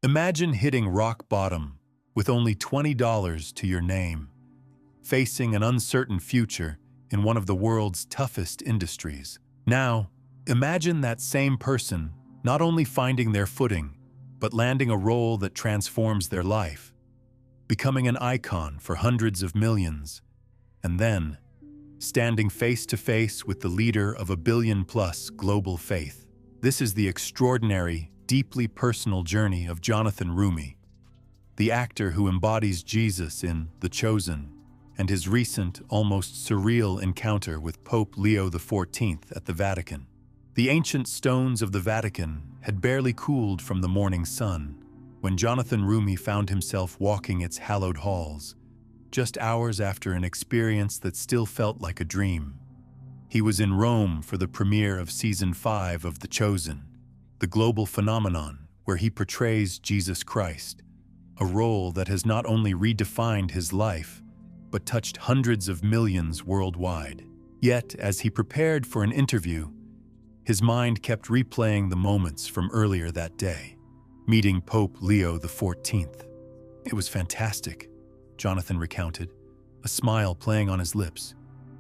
Imagine hitting rock bottom with only $20 to your name, facing an uncertain future in one of the world's toughest industries. Now, imagine that same person not only finding their footing, but landing a role that transforms their life, becoming an icon for hundreds of millions, and then standing face to face with the leader of a billion-plus global faith. This is the extraordinary, deeply personal journey of Jonathan Roumie, the actor who embodies Jesus in The Chosen, and his recent, almost surreal encounter with Pope Leo XIV at the Vatican. The ancient stones of the Vatican had barely cooled from the morning sun when Jonathan Roumie found himself walking its hallowed halls, just hours after an experience that still felt like a dream. He was in Rome for the premiere of Season 5 of The Chosen, the global phenomenon where he portrays Jesus Christ, a role that has not only redefined his life, but touched hundreds of millions worldwide. Yet, as he prepared for an interview, his mind kept replaying the moments from earlier that day, meeting Pope Leo XIV. It was fantastic, Jonathan recounted, a smile playing on his lips,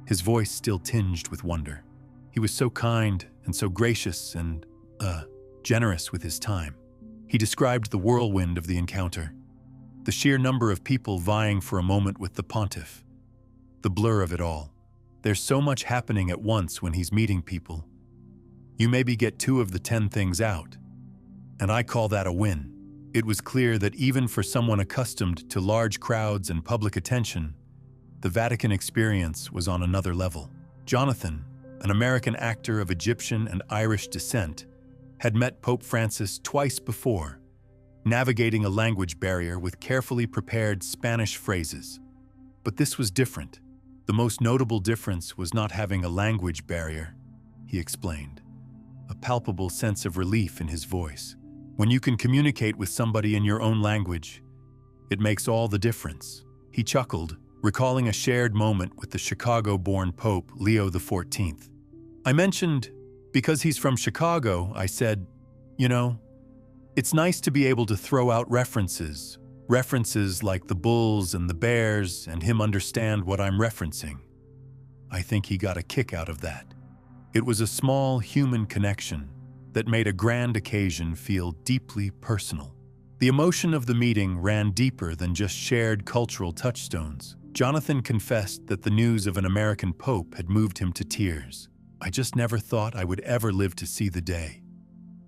his voice still tinged with wonder. He was so kind and so gracious and, generous with his time. He described the whirlwind of the encounter, the sheer number of people vying for a moment with the pontiff, the blur of it all. There's so much happening at once when he's meeting people. You maybe get 2 of the 10 things out, and I call that a win. It was clear that even for someone accustomed to large crowds and public attention, the Vatican experience was on another level. Jonathan, an American actor of Egyptian and Irish descent, had met Pope Francis twice before, navigating a language barrier with carefully prepared Spanish phrases. But this was different. The most notable difference was not having a language barrier, he explained, a palpable sense of relief in his voice. When you can communicate with somebody in your own language, it makes all the difference. He chuckled, recalling a shared moment with the Chicago-born Pope Leo XIV. I mentioned, because he's from Chicago, I said, you know, it's nice to be able to throw out references like the bulls and the bears, and him understand what I'm referencing. I think he got a kick out of that. It was a small human connection that made a grand occasion feel deeply personal. The emotion of the meeting ran deeper than just shared cultural touchstones. Jonathan confessed that the news of an American pope had moved him to tears. I just never thought I would ever live to see the day,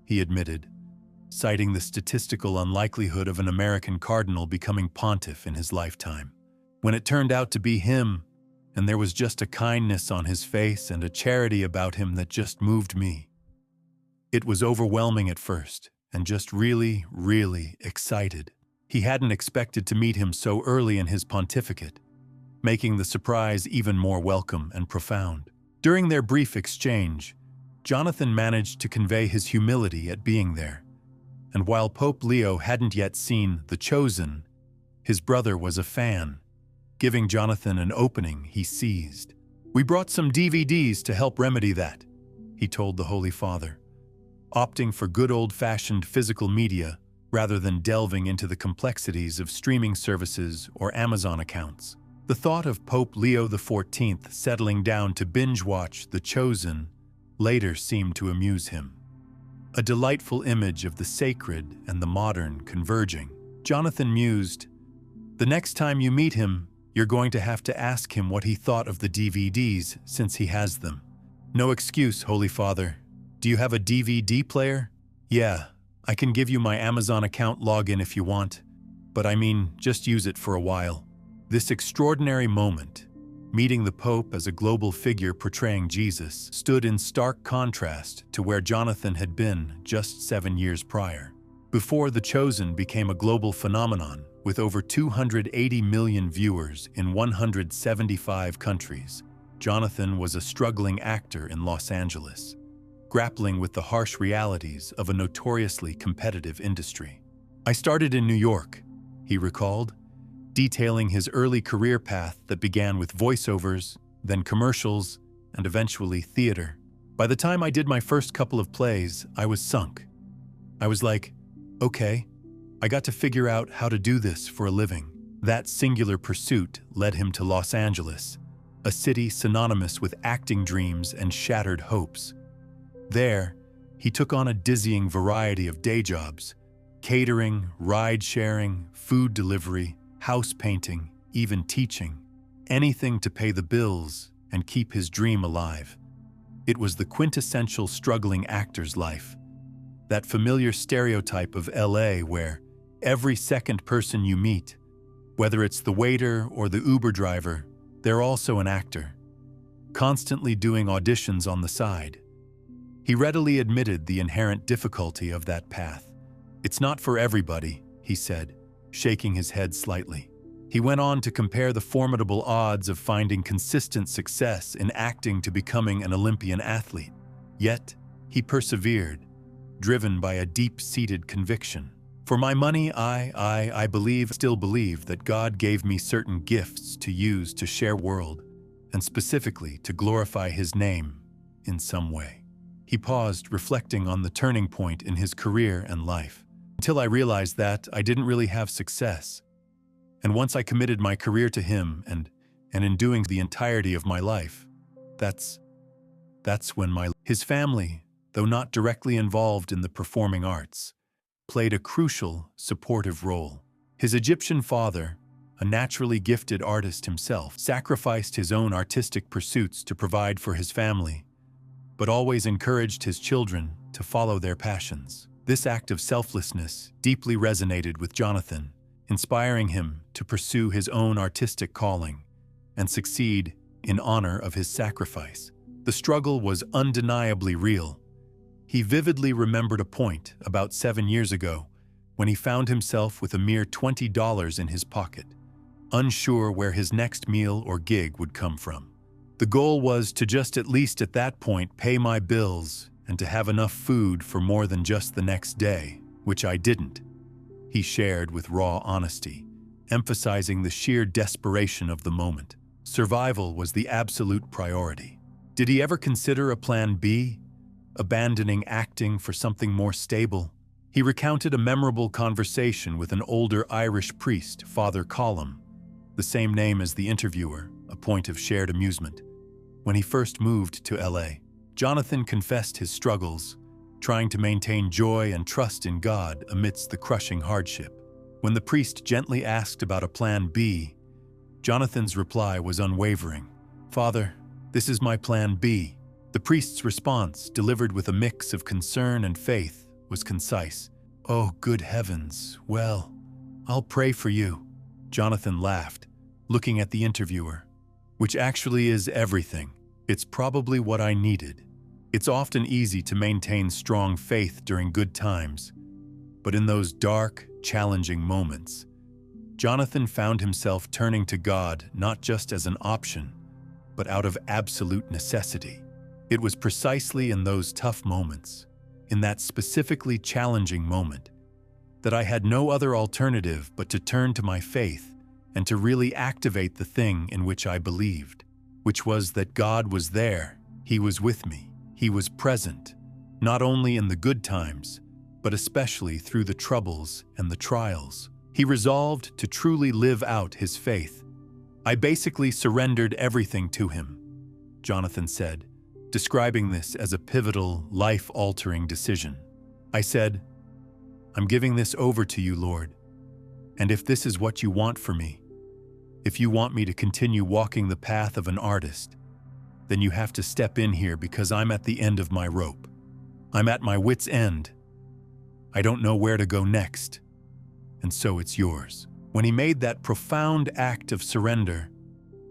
he admitted, citing the statistical unlikelihood of an American cardinal becoming pontiff in his lifetime. When it turned out to be him, and there was just a kindness on his face and a charity about him that just moved me. It was overwhelming at first, and just really, really excited. He hadn't expected to meet him so early in his pontificate, making the surprise even more welcome and profound. During their brief exchange, Jonathan managed to convey his humility at being there. And while Pope Leo hadn't yet seen The Chosen, his brother was a fan, giving Jonathan an opening he seized. We brought some DVDs to help remedy that, he told the Holy Father, opting for good old-fashioned physical media rather than delving into the complexities of streaming services or Amazon accounts. The thought of Pope Leo XIV settling down to binge-watch The Chosen later seemed to amuse him. A delightful image of the sacred and the modern converging. Jonathan mused, "The next time you meet him, you're going to have to ask him what he thought of the DVDs since he has them." "No excuse, Holy Father. Do you have a DVD player?" "Yeah, I can give you my Amazon account login if you want, but I mean, just use it for a while." This extraordinary moment, meeting the Pope as a global figure portraying Jesus, stood in stark contrast to where Jonathan had been just 7 years prior. Before The Chosen became a global phenomenon, with over 280 million viewers in 175 countries, Jonathan was a struggling actor in Los Angeles, grappling with the harsh realities of a notoriously competitive industry. "I started in New York," he recalled, detailing his early career path that began with voiceovers, then commercials, and eventually theater. "By the time I did my first couple of plays, I was sunk. I was like, okay, I got to figure out how to do this for a living. That singular pursuit led him to Los Angeles, a city synonymous with acting dreams and shattered hopes. There, he took on a dizzying variety of day jobs: catering, ride-sharing, food delivery, house painting, even teaching. Anything to pay the bills and keep his dream alive. It was the quintessential struggling actor's life. That familiar stereotype of LA where every second person you meet, whether it's the waiter or the Uber driver, they're also an actor, constantly doing auditions on the side. He readily admitted the inherent difficulty of that path. "It's not for everybody," he said, shaking his head slightly. He went on to compare the formidable odds of finding consistent success in acting to becoming an Olympian athlete. Yet, he persevered, driven by a deep-seated conviction. "For my money, I still believe that God gave me certain gifts to use to share world, and specifically to glorify His name in some way." He paused, reflecting on the turning point in his career and life. "Until I realized that I didn't really have success. And once I committed my career to Him, and in doing the entirety of my life, that's when His family, though not directly involved in the performing arts, played a crucial, supportive role. His Egyptian father, a naturally gifted artist himself, sacrificed his own artistic pursuits to provide for his family, but always encouraged his children to follow their passions. This act of selflessness deeply resonated with Jonathan, inspiring him to pursue his own artistic calling and succeed in honor of his sacrifice. The struggle was undeniably real. He vividly remembered a point about 7 years ago when he found himself with a mere $20 in his pocket, unsure where his next meal or gig would come from. The goal was to just at least at that point pay my bills and to have enough food for more than just the next day, which I didn't, he shared with raw honesty, emphasizing the sheer desperation of the moment. Survival was the absolute priority. Did he ever consider a plan B, abandoning acting for something more stable? He recounted a memorable conversation with an older Irish priest, Father Colum, the same name as the interviewer, a point of shared amusement. When he first moved to LA, Jonathan confessed his struggles, trying to maintain joy and trust in God amidst the crushing hardship. When the priest gently asked about a plan B, Jonathan's reply was unwavering. "Father, this is my plan B." The priest's response, delivered with a mix of concern and faith, was concise. "Oh, good heavens, well, I'll pray for you." Jonathan laughed, looking at the interviewer. "Which actually is everything. It's probably what I needed." It's often easy to maintain strong faith during good times, but in those dark, challenging moments, Jonathan found himself turning to God not just as an option, but out of absolute necessity. It was precisely in those tough moments, in that specifically challenging moment, that I had no other alternative but to turn to my faith and to really activate the thing in which I believed, which was that God was there, He was with me. He was present, not only in the good times, but especially through the troubles and the trials. He resolved to truly live out his faith. "I basically surrendered everything to Him," Jonathan said, describing this as a pivotal, life-altering decision. "I said, I'm giving this over to you, Lord, and if this is what you want for me, if you want me to continue walking the path of an artist, then you have to step in here because I'm at the end of my rope. I'm at my wit's end. I don't know where to go next, and so it's yours." When he made that profound act of surrender,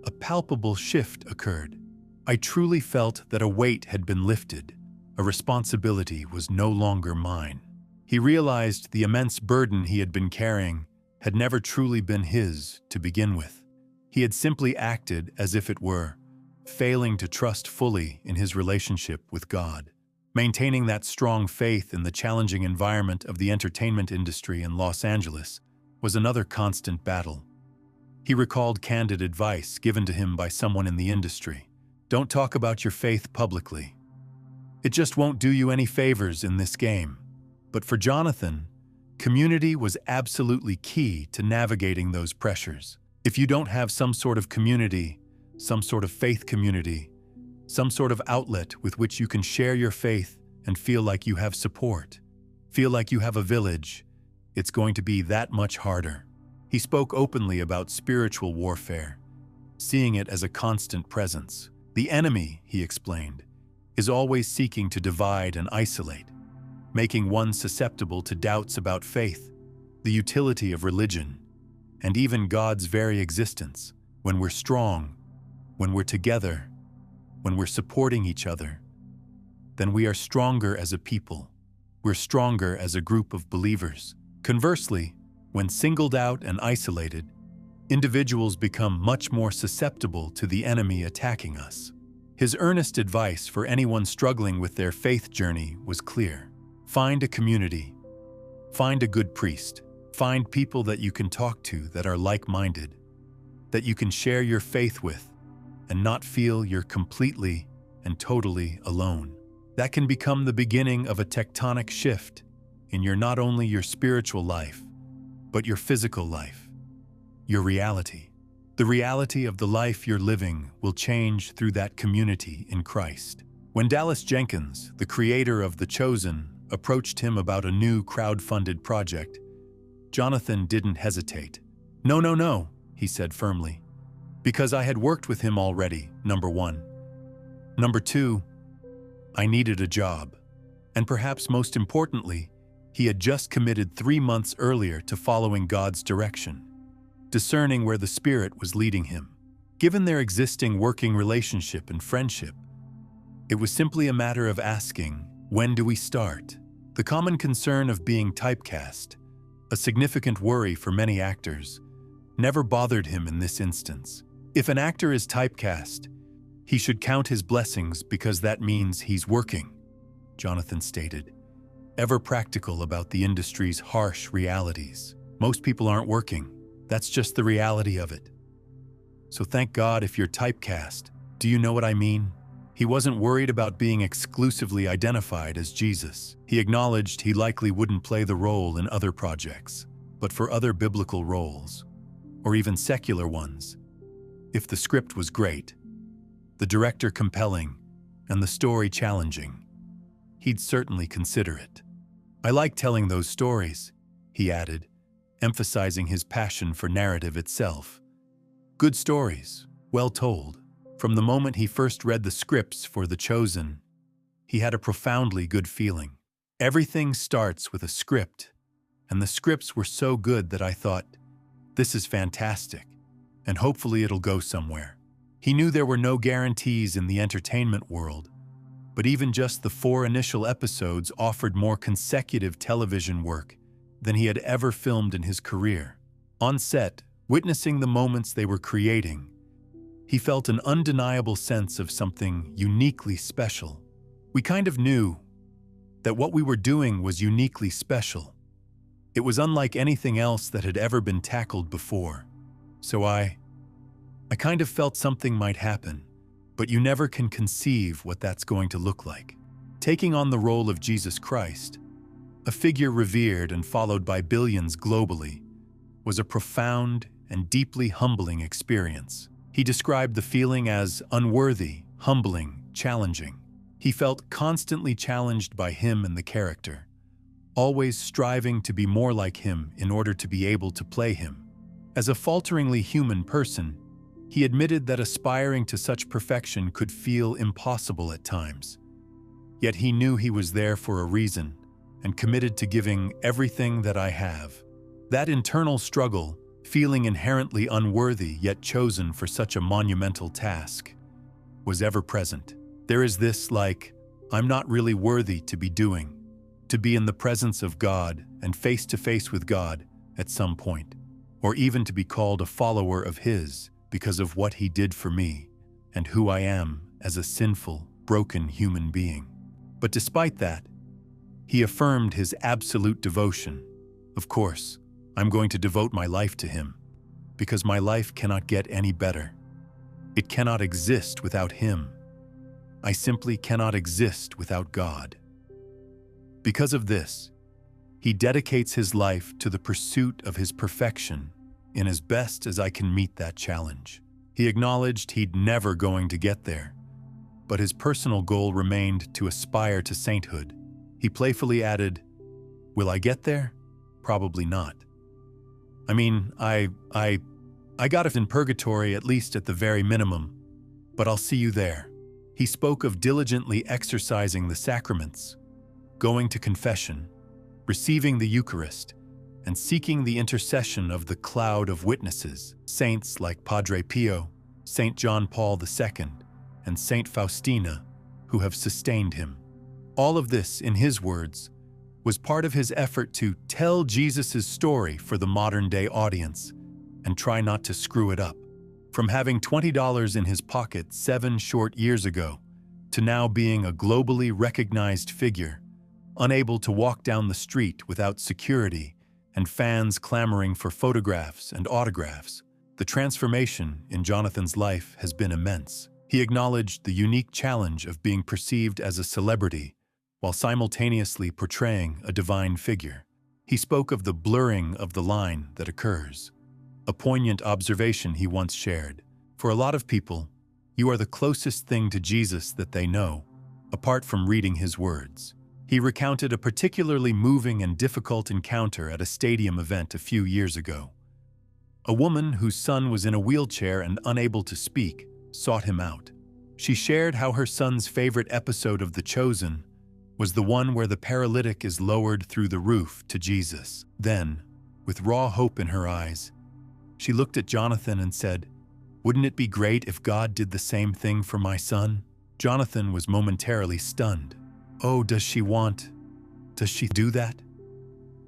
a palpable shift occurred. I truly felt that a weight had been lifted. A responsibility was no longer mine. He realized the immense burden he had been carrying had never truly been his to begin with. He had simply acted as if it were, failing to trust fully in his relationship with God. Maintaining that strong faith in the challenging environment of the entertainment industry in Los Angeles was another constant battle. He recalled candid advice given to him by someone in the industry. "Don't talk about your faith publicly. It just won't do you any favors in this game." But for Jonathan, Community was absolutely key to navigating those pressures. If you don't have some sort of community, some sort of faith community, some sort of outlet with which you can share your faith and feel like you have support, feel like you have a village, it's going to be that much harder. He spoke openly about spiritual warfare, seeing it as a constant presence. The enemy, he explained, is always seeking to divide and isolate, making one susceptible to doubts about faith, the utility of religion, and even God's very existence. When we're strong, when we're together, when we're supporting each other, then we are stronger as a people. We're stronger as a group of believers. Conversely, when singled out and isolated, individuals become much more susceptible to the enemy attacking us. His earnest advice for anyone struggling with their faith journey was clear. Find a community. Find a good priest. Find people that you can talk to that are like-minded, that you can share your faith with, and not feel you're completely and totally alone. That can become the beginning of a tectonic shift in not only your spiritual life, but your physical life, your reality. The reality of the life you're living will change through that community in Christ. When Dallas Jenkins, the creator of The Chosen, approached him about a new crowd-funded project, Jonathan didn't hesitate. No, he said firmly, because I had worked with him already, number one. Number two, I needed a job. And perhaps most importantly, he had just committed 3 months earlier to following God's direction, discerning where the Spirit was leading him. Given their existing working relationship and friendship, it was simply a matter of asking, when do we start? The common concern of being typecast, a significant worry for many actors, never bothered him in this instance. If an actor is typecast, he should count his blessings because that means he's working, Jonathan stated, ever practical about the industry's harsh realities. Most people aren't working. That's just the reality of it. So thank God if you're typecast. Do you know what I mean? He wasn't worried about being exclusively identified as Jesus. He acknowledged he likely wouldn't play the role in other projects, but for other biblical roles, or even secular ones, if the script was great, the director compelling, and the story challenging, he'd certainly consider it. I like telling those stories, he added, emphasizing his passion for narrative itself. Good stories, well told. From the moment he first read the scripts for The Chosen, he had a profoundly good feeling. Everything starts with a script, and the scripts were so good that I thought, this is fantastic, and hopefully it'll go somewhere. He knew there were no guarantees in the entertainment world, but even just the 4 initial episodes offered more consecutive television work than he had ever filmed in his career. On set, witnessing the moments they were creating, he felt an undeniable sense of something uniquely special. We kind of knew that what we were doing was uniquely special. It was unlike anything else that had ever been tackled before. So I kind of felt something might happen, but you never can conceive what that's going to look like. Taking on the role of Jesus Christ, a figure revered and followed by billions globally, was a profound and deeply humbling experience. He described the feeling as unworthy, humbling, challenging. He felt constantly challenged by him and the character, always striving to be more like him in order to be able to play him. As a falteringly human person, he admitted that aspiring to such perfection could feel impossible at times. Yet he knew he was there for a reason and committed to giving everything that I have. That internal struggle, feeling inherently unworthy yet chosen for such a monumental task, was ever present. There is this, I'm not really worthy to be doing, to be in the presence of God and face to face with God at some point, or even to be called a follower of His because of what He did for me and who I am as a sinful, broken human being. But despite that, he affirmed his absolute devotion. Of course, I'm going to devote my life to Him, because my life cannot get any better. It cannot exist without Him. I simply cannot exist without God. Because of this, He dedicates his life to the pursuit of his perfection in as best as I can meet that challenge. He acknowledged he'd never going to get there, but his personal goal remained to aspire to sainthood. He playfully added, "Will I get there? Probably not. I mean, I got it in purgatory, at least at the very minimum, but I'll see you there." He spoke of diligently exercising the sacraments, going to confession, receiving the Eucharist, and seeking the intercession of the cloud of witnesses, saints like Padre Pio, Saint John Paul II, and Saint Faustina, who have sustained him. All of this, in his words, was part of his effort to tell Jesus' story for the modern-day audience and try not to screw it up. From having $20 in his pocket 7 short years ago to now being a globally recognized figure, unable to walk down the street without security and fans clamoring for photographs and autographs, the transformation in Jonathan's life has been immense. He acknowledged the unique challenge of being perceived as a celebrity while simultaneously portraying a divine figure. He spoke of the blurring of the line that occurs, a poignant observation he once shared. For a lot of people, you are the closest thing to Jesus that they know, apart from reading his words. He recounted a particularly moving and difficult encounter at a stadium event a few years ago. A woman whose son was in a wheelchair and unable to speak sought him out. She shared how her son's favorite episode of The Chosen was the one where the paralytic is lowered through the roof to Jesus. Then, with raw hope in her eyes, she looked at Jonathan and said, "Wouldn't it be great if God did the same thing for my son?" Jonathan was momentarily stunned. Oh, does she do that?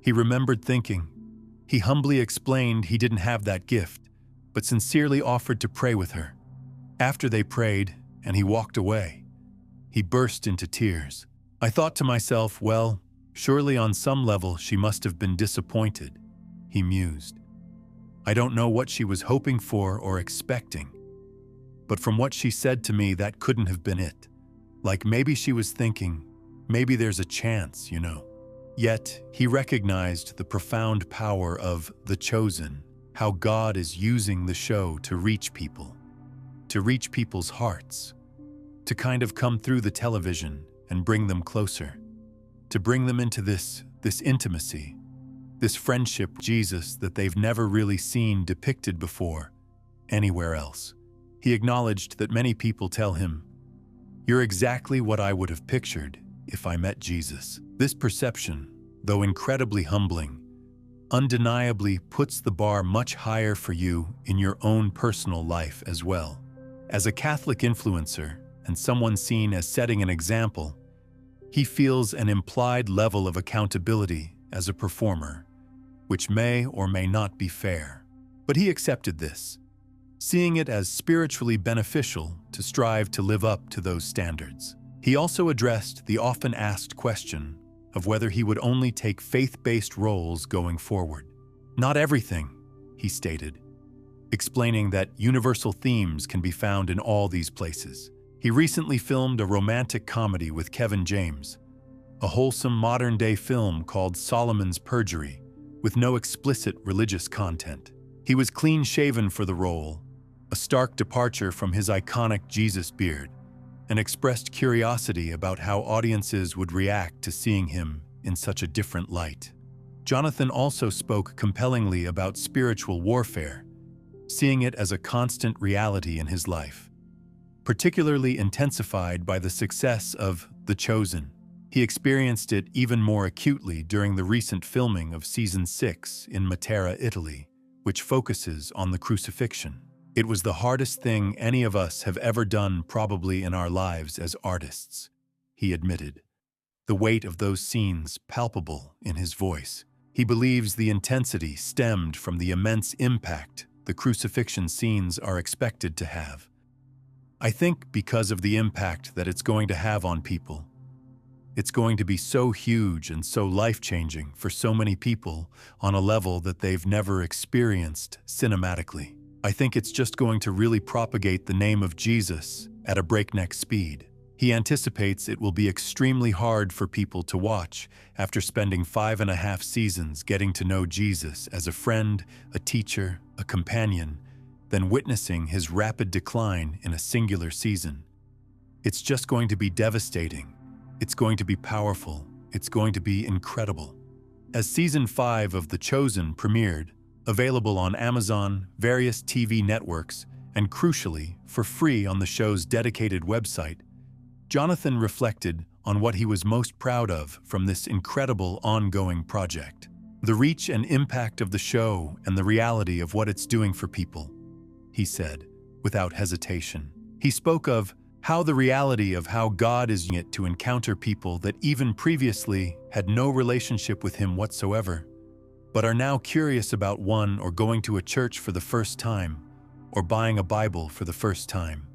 He remembered thinking. He humbly explained he didn't have that gift, but sincerely offered to pray with her. After they prayed, and he walked away, he burst into tears. I thought to myself, well, surely on some level she must have been disappointed, he mused. I don't know what she was hoping for or expecting, but from what she said to me, that couldn't have been it. Like maybe she was thinking, maybe there's a chance, you know. Yet, he recognized the profound power of The Chosen, how God is using the show to reach people, to reach people's hearts, to kind of come through the television and bring them closer, to bring them into this intimacy, this friendship with Jesus that they've never really seen depicted before anywhere else. He acknowledged that many people tell him, "You're exactly what I would have pictured if I met Jesus." This perception, though incredibly humbling, undeniably puts the bar much higher for you in your own personal life as well. As a Catholic influencer and someone seen as setting an example, he feels an implied level of accountability as a performer, which may or may not be fair. But he accepted this, seeing it as spiritually beneficial to strive to live up to those standards. He also addressed the often asked question of whether he would only take faith-based roles going forward. Not everything, he stated, explaining that universal themes can be found in all these places. He recently filmed a romantic comedy with Kevin James, a wholesome modern-day film called Solomon's Perjury, with no explicit religious content. He was clean-shaven for the role, a stark departure from his iconic Jesus beard, and expressed curiosity about how audiences would react to seeing him in such a different light. Jonathan also spoke compellingly about spiritual warfare, seeing it as a constant reality in his life, particularly intensified by the success of The Chosen. He experienced it even more acutely during the recent filming of Season 6 in Matera, Italy, which focuses on the crucifixion. It was the hardest thing any of us have ever done probably in our lives as artists, he admitted, the weight of those scenes palpable in his voice. He believes the intensity stemmed from the immense impact the crucifixion scenes are expected to have. I think because of the impact that it's going to have on people. It's going to be so huge and so life-changing for so many people on a level that they've never experienced cinematically. I think it's just going to really propagate the name of Jesus at a breakneck speed. He anticipates it will be extremely hard for people to watch after spending 5.5 seasons getting to know Jesus as a friend, a teacher, a companion, then witnessing his rapid decline in a singular season. It's just going to be devastating. It's going to be powerful. It's going to be incredible. As Season 5 of The Chosen premiered, available on Amazon, various TV networks, and crucially, for free on the show's dedicated website, Jonathan reflected on what he was most proud of from this incredible ongoing project. The reach and impact of the show and the reality of what it's doing for people, he said, without hesitation. He spoke of how the reality of how God is using it to encounter people that even previously had no relationship with him whatsoever, but are now curious about one or going to a church for the first time, or buying a Bible for the first time.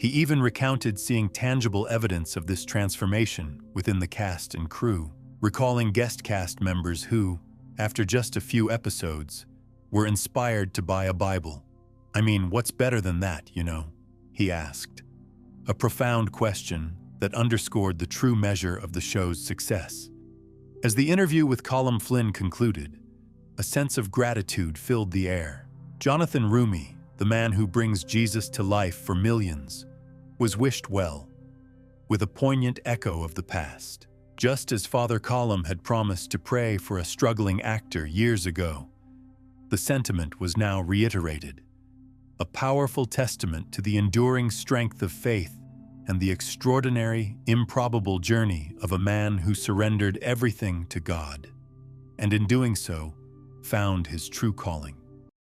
He even recounted seeing tangible evidence of this transformation within the cast and crew, recalling guest cast members who, after just a few episodes, were inspired to buy a Bible. "I mean, what's better than that, you know?" he asked. A profound question that underscored the true measure of the show's success. As the interview with Colm Flynn concluded, a sense of gratitude filled the air. Jonathan Roumie, the man who brings Jesus to life for millions, was wished well, with a poignant echo of the past. Just as Father Colm had promised to pray for a struggling actor years ago, the sentiment was now reiterated, a powerful testament to the enduring strength of faith and the extraordinary, improbable journey of a man who surrendered everything to God, and in doing so, found his true calling.